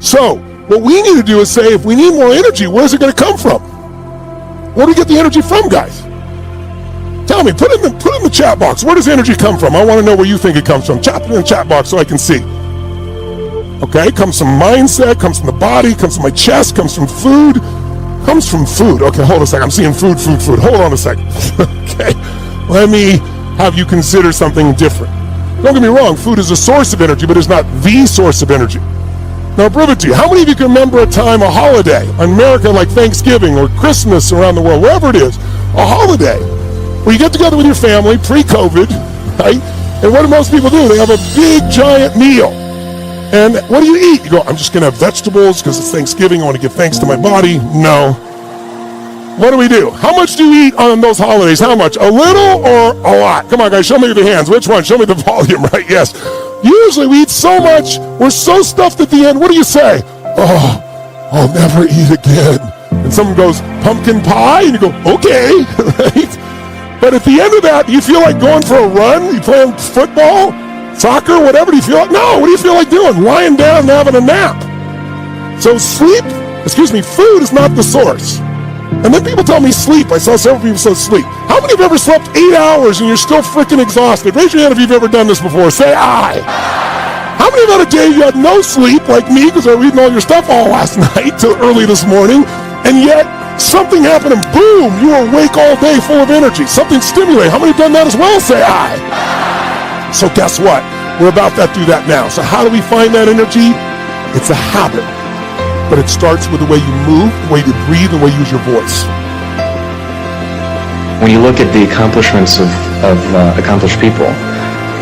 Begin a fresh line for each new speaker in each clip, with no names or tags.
So what we need to do is say, if we need more energy, where's it going to come from? Where do we get the energy from, guys? Tell me, put in the chat box. Where does energy come from? I want to know where you think it comes from. Chat in the chat box so I can see. Okay, it comes from mindset, comes from the body, comes from my chest, comes from food. Comes from food. Okay, hold on a second. I'm seeing food. Hold on a second. Okay, let me have you consider something different. Don't get me wrong, food is a source of energy, but it's not the source of energy. Now, I'll prove it to you. How many of you can remember a time, a holiday, in America, like Thanksgiving or Christmas around the world, wherever it is, a holiday, where you get together with your family, pre-COVID, right? And what do most people do? They have a big, giant meal. And what do you eat? You go, I'm just going to have vegetables because it's Thanksgiving. I want to give thanks to my body. No. What do? How much do you eat on those holidays? How much? A little or a lot? Come on, guys. Show me with your hands. Which one? Show me the volume, right? Yes. Usually we eat so much. We're so stuffed at the end. What do you say? Oh, I'll never eat again. And someone goes, pumpkin pie? And you go, okay. Right? But at the end of that, do you feel like going for a run? You playing football? Soccer, whatever, do you feel like? No, what do you feel like doing? Lying down and having a nap. So food is not the source. And then people tell me sleep. I saw several people say sleep. How many have ever slept 8 hours and you're still freaking exhausted? Raise your hand if you've ever done this before. Say aye. How many have had a day you had no sleep, like me, because I was reading all your stuff all last night till early this morning, and yet something happened and boom, you were awake all day full of energy. Something stimulated. How many have done that as well? Say aye. So guess what? We're about to do that now. So how do we find that energy? It's a habit. But it starts with the way you move, the way you breathe, the way you use your voice.
When you look at the accomplishments of accomplished people,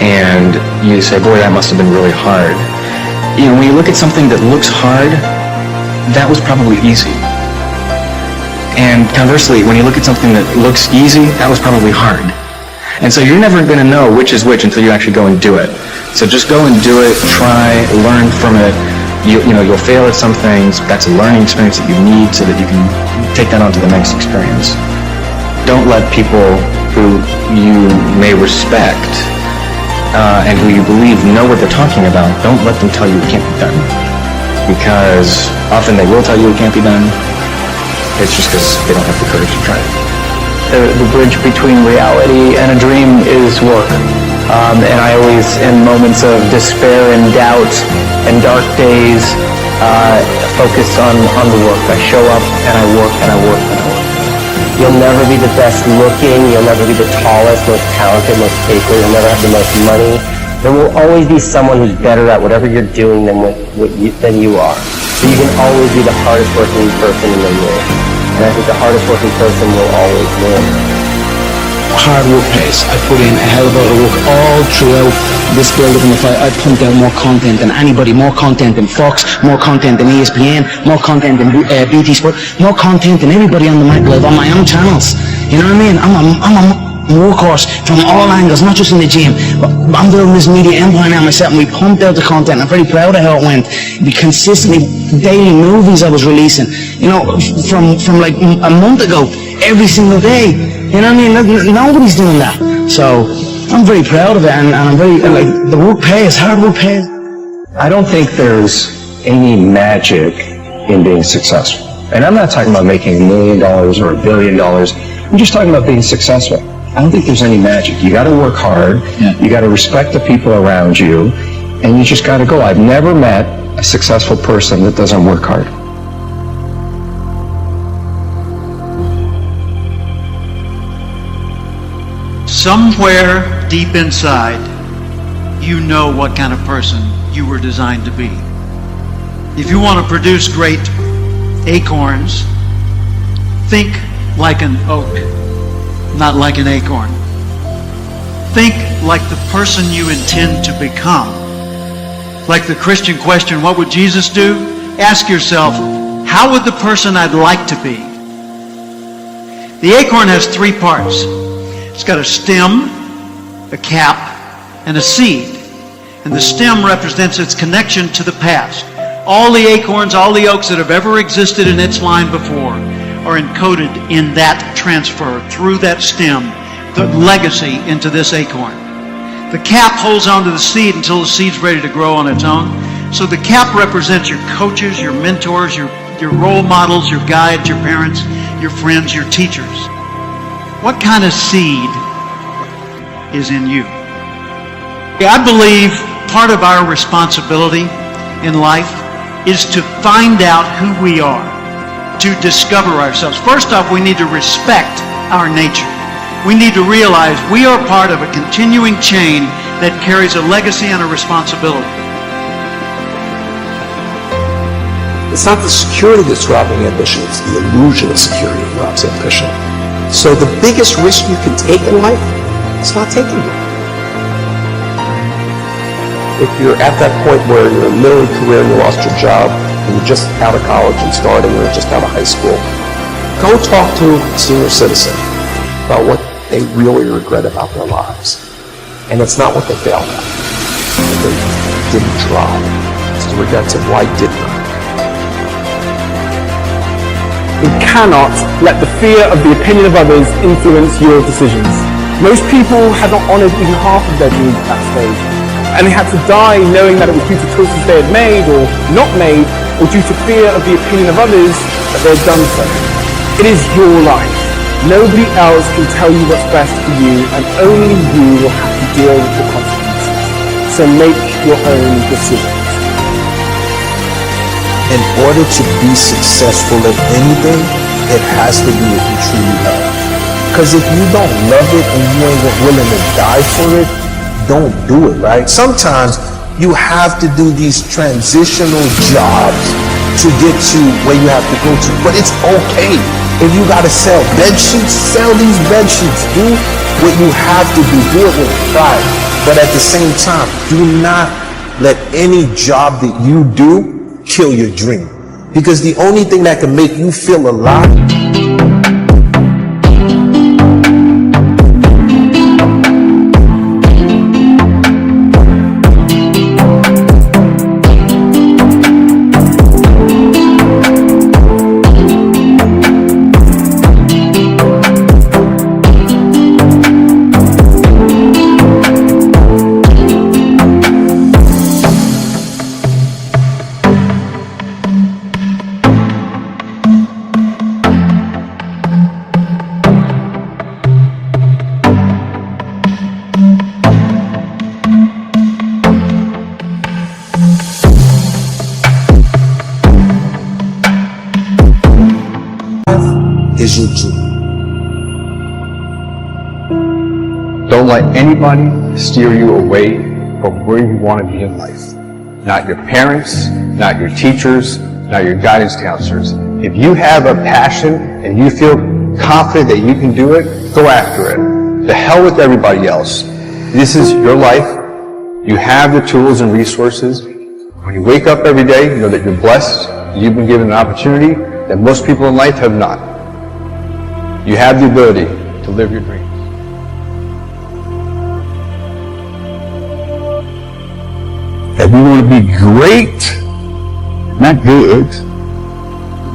and you say, boy, that must have been really hard. You know, when you look at something that looks hard, that was probably easy. And conversely, when you look at something that looks easy, that was probably hard. And so you're never going to know which is which until you actually go and do it. So just go and do it, try, learn from it. You'll fail at some things. That's a learning experience that you need so that you can take that on to the next experience. Don't let people who you may respect and who you believe know what they're talking about, don't let them tell you it can't be done. Because often they will tell you it can't be done. It's just because they don't have the courage to try it.
The bridge between reality and a dream is work. And I always, in moments of despair and doubt and dark days, focus on the work. I show up and I work and I work and I work. You'll never be the best looking, you'll never be the tallest, most talented, most capable, you'll never have the most money. There will always be someone who's better at whatever you're doing than you are. So you can always be the hardest working person in the room. And I think the hardest working person will always win.
Hard work pays. I put in a hell of a lot of work all throughout this build-up in the fight. I pumped out more content than anybody, more content than Fox, more content than ESPN, more content than BT Sport, more content than everybody on the microwave on my own channels. You know what I mean? I'm a workhorse from all angles, not just in the gym. I'm building this media empire now myself, and we pumped out the content. I'm very proud of how it went. The consistently daily movies I was releasing, you know, from like a month ago, every single day. You know what I mean? Nobody's doing that. So I'm very proud of it, and I'm very, like, the work pays, hard work pays.
I don't think there's any magic in being successful. And I'm not talking about making $1 million or $1 billion. I'm just talking about being successful. I don't think there's any magic. You got to work hard. Yeah. You got to respect the people around you, and you just got to go. I've never met a successful person that doesn't work hard.
Somewhere deep inside, you know what kind of person you were designed to be. If you want to produce great acorns, think like an oak, not like an acorn. Think like the person you intend to become. Like the Christian question, what would Jesus do? Ask yourself, how would the person I'd like to be? The acorn has 3 parts. It's got a stem, a cap, and a seed. And the stem represents its connection to the past. All the acorns, all the oaks that have ever existed in its line before are encoded in that transfer through that stem, the legacy into this acorn. The cap holds onto the seed until the seed's ready to grow on its own. So the cap represents your coaches, your mentors, your role models, your guides, your parents, your friends, your teachers. What kind of seed is in you? I believe part of our responsibility in life is to find out who we are, to discover ourselves. First off, we need to respect our nature. We need to realize we are part of a continuing chain that carries a legacy and a responsibility.
It's not the security that's robbing ambition, it's the illusion of security that robs ambition. So the biggest risk you can take in life is not taking it. If you're at that point where you're in the middle of your career and you lost your job, and you're just out of college and starting, or just out of high school, go talk to a senior citizen about what they really regret about their lives. And it's not what they failed at. They didn't try. It's the regrets of why didn't I.
You cannot let the fear of the opinion of others influence your decisions. Most people have not honored even half of their dreams at that stage. And they had to die knowing that it was due to choices they had made or not made, or due to fear of the opinion of others that they had done so. It is your life. Nobody else can tell you what's best for you, and only you will have to deal with the consequences. So make your own decisions.
In order to be successful at anything, it has to be what you truly love. Because if you don't love it and you ain't willing to die for it, don't do it, right? Sometimes you have to do these transitional jobs to get to where you have to go to, but it's okay. If you gotta sell bed sheets, sell these bed sheets. Do what you have to do it with pride. But at the same time, do not let any job that you do kill your dream. Because the only thing that can make you feel alive is your dream.
Don't let anybody steer you away from where you want to be in life. Not your parents, not your teachers, not your guidance counselors. If you have a passion and you feel confident that you can do it, go after it. The hell with everybody else. This is your life. You have the tools and resources. When you wake up every day, you know that you're blessed. You've been given an opportunity that most people in life have not. You have the ability to live your dreams.
If you want to be great, not good,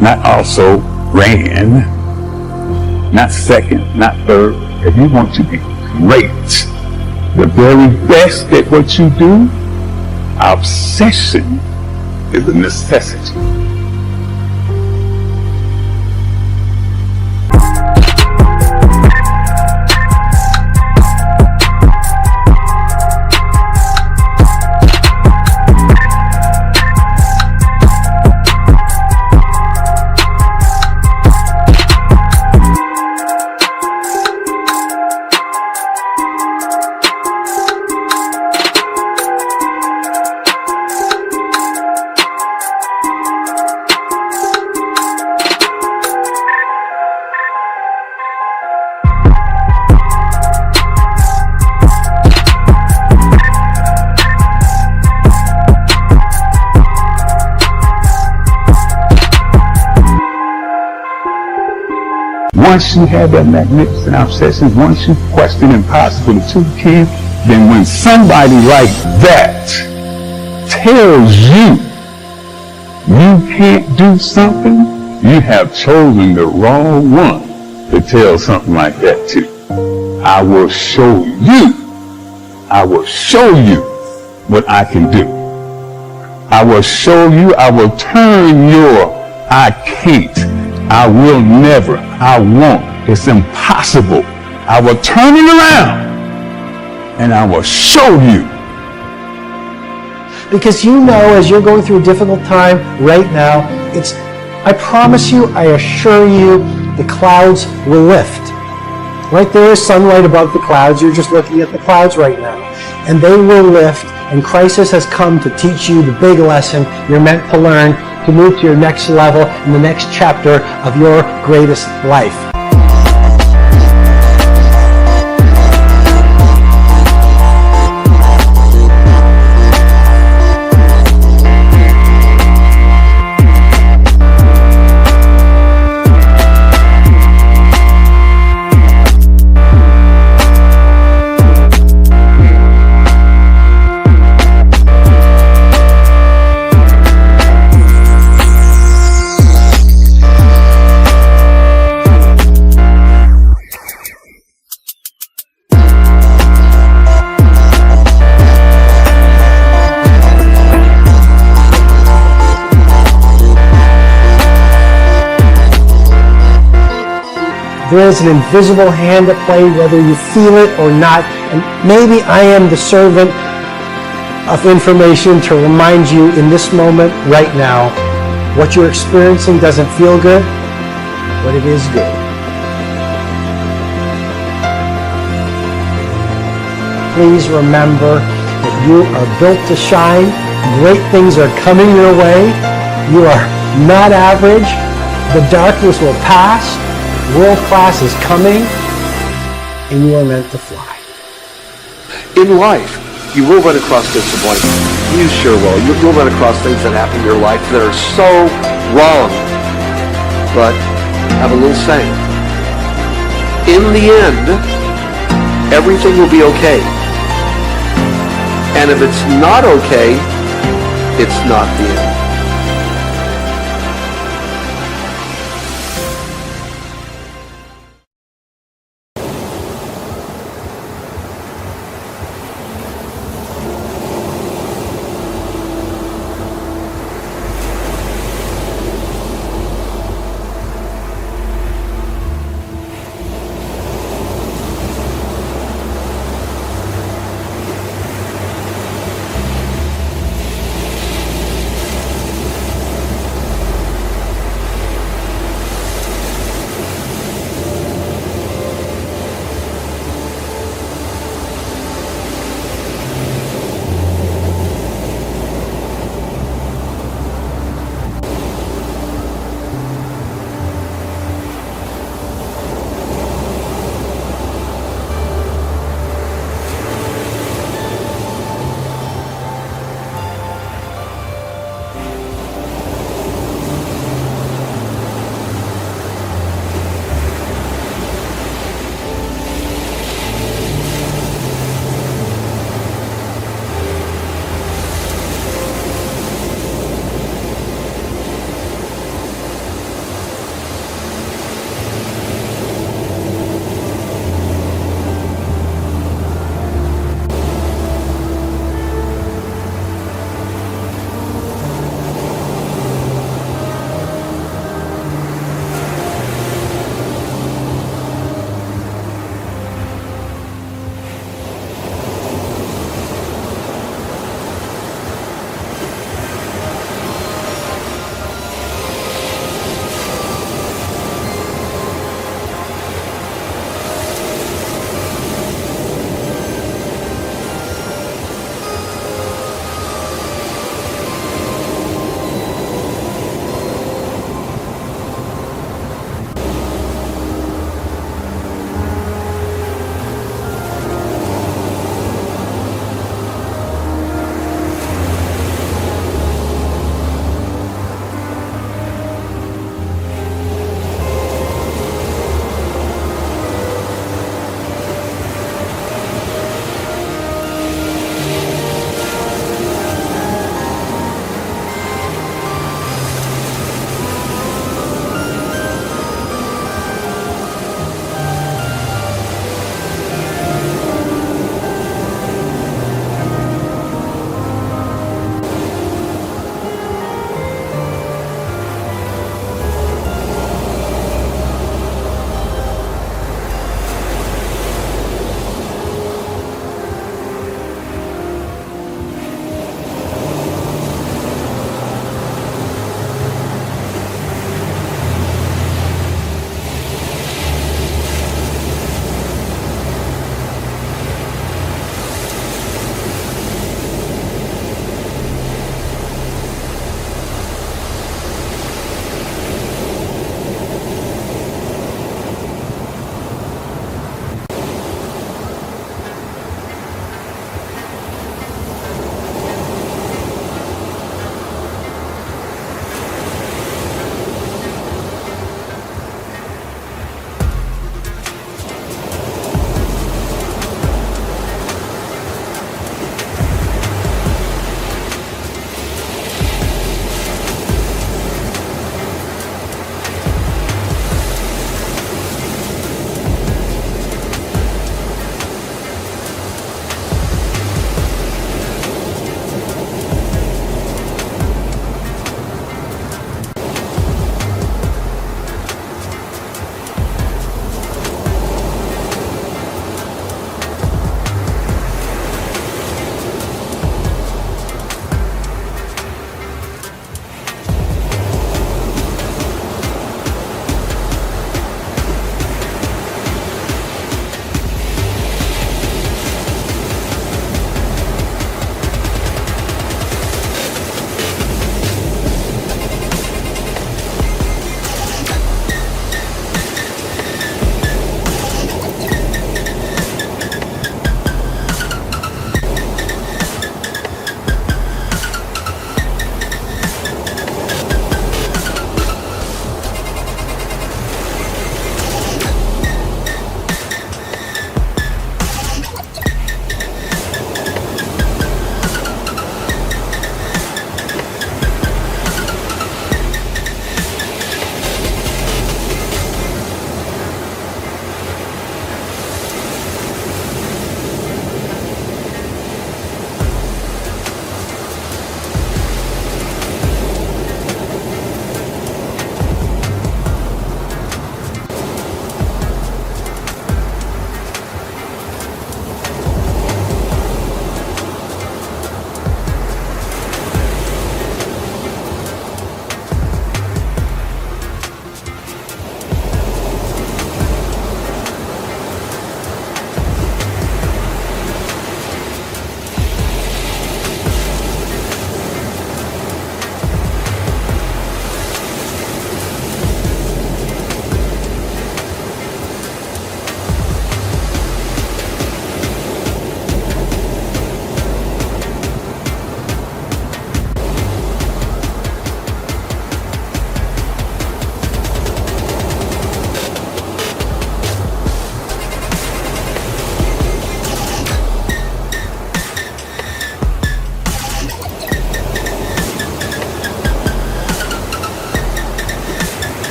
not also grand, not second, not third, if you want to be great, the very best at what you do, obsession is a necessity. Once you have that magnificent obsession, once you question impossible to can, then when somebody like that tells you you can't do something, you have chosen the wrong one to tell something like that to. I will show you what I can do. I will show you, I will turn your I can't, I will never, I won't, it's impossible. I will turn it around and I will show you.
Because you know, as you're going through a difficult time right now, I promise you, I assure you, the clouds will lift. Right there is sunlight above the clouds. You're just looking at the clouds right now. And they will lift, and crisis has come to teach you the big lesson you're meant to learn to move to your next level in the next chapter of your greatest life. There is an invisible hand at play, whether you feel it or not. And maybe I am the servant of information to remind you in this moment right now, what you're experiencing doesn't feel good, but it is good. Please remember that you are built to shine. Great things are coming your way. You are not average. The darkness will pass. World class is coming, and you are meant to fly.
In life, you will run across bits of life. You sure will. You'll run across things that happen in your life that are so wrong. But have a little saying. In the end, everything will be okay. And if it's not okay, it's not the end.